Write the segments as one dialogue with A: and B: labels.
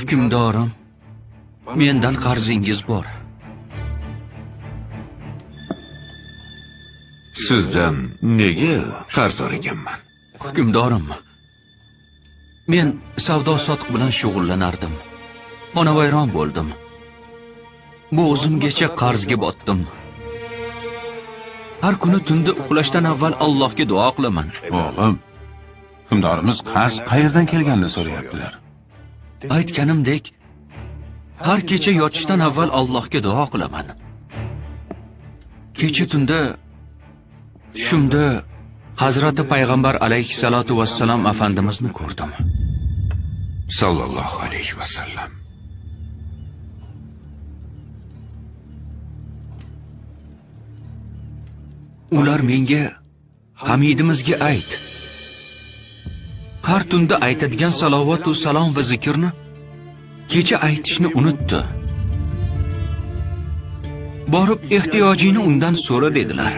A: Hukmdorim, mendan qarzingiz bor.
B: Sizdan nega qarz so'raganman?
A: Hukmdorim, men savdo sotiq bilan shug'ullanardim. Xonavayron bo'ldim. Bu o'zimgacha qarzga botdim. Har kuni tunda uxlashdan avval Allohga duo qilaman.
C: O'g'lim, hukmdorimiz qarz qayerdan kelganini so'rayaptilar.
A: Aytganimdek, har kecha yotishdan avval Allohga duo qilaman. Kecha tunda tushimda Hazrati Payg'ambar alayhissalatu vassalam afandimizni ko'rdim.
B: Sallallohu alayhi vasallam.
A: Ular menga Hamidimizga ayt. Har tunda aytadigan salovat va salom va zikrni kecha aytishni unutdi. Borib ehtiyojini undan so'ra dedilar.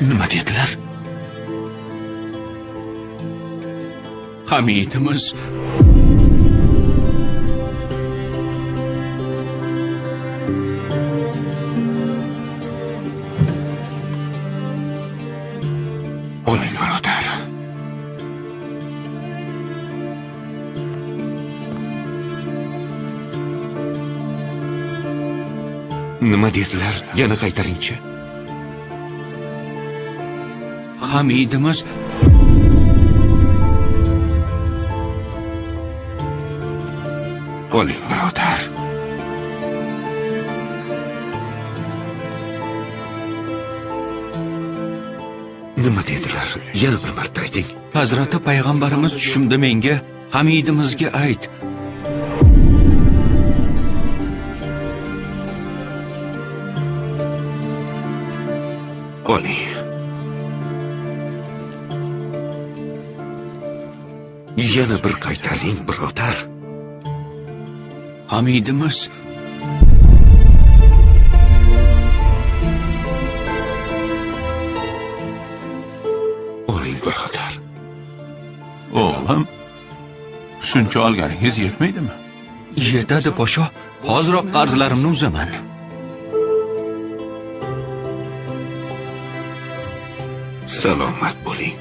A: Nima dedilar? Hamidimiz
B: Oling birodar. Nima dedilar? Yana qaytaringchi.
A: Hamidimiz
B: Oling birodar. Nima dedilar? Yana bir marta ayting.
A: Hazrati Payg'ambarimiz tushimda menga Hamidimizga ayt.
B: Oling. Yana bir qaytaring birodar.
A: Hamidimiz
B: Oling birodar.
C: O'g'lim, shuncha olganingiz yetmaydimi?
A: Yetadi podsho, hoziroq qarzlarimni uzaman.
B: Salomat bo'ling.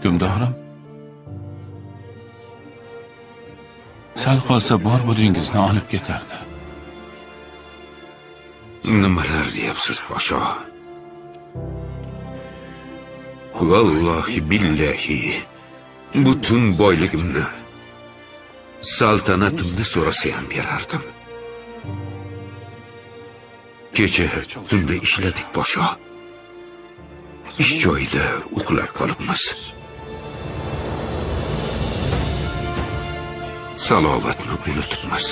C: Hukmdorim, sal qolsa bor budingizni olib ketardi.
B: Nimalar deyapsiz podsho? Vallohi billahi butun boyligimni, saltanatimni so'rasa ham berardim. Kecha tunda ishladik podsho. Ish joyida uxlab qolibmiz. Salovatni unutibmiz.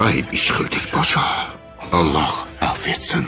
B: Ayb ish qildik podsho. Alloh afv etsin.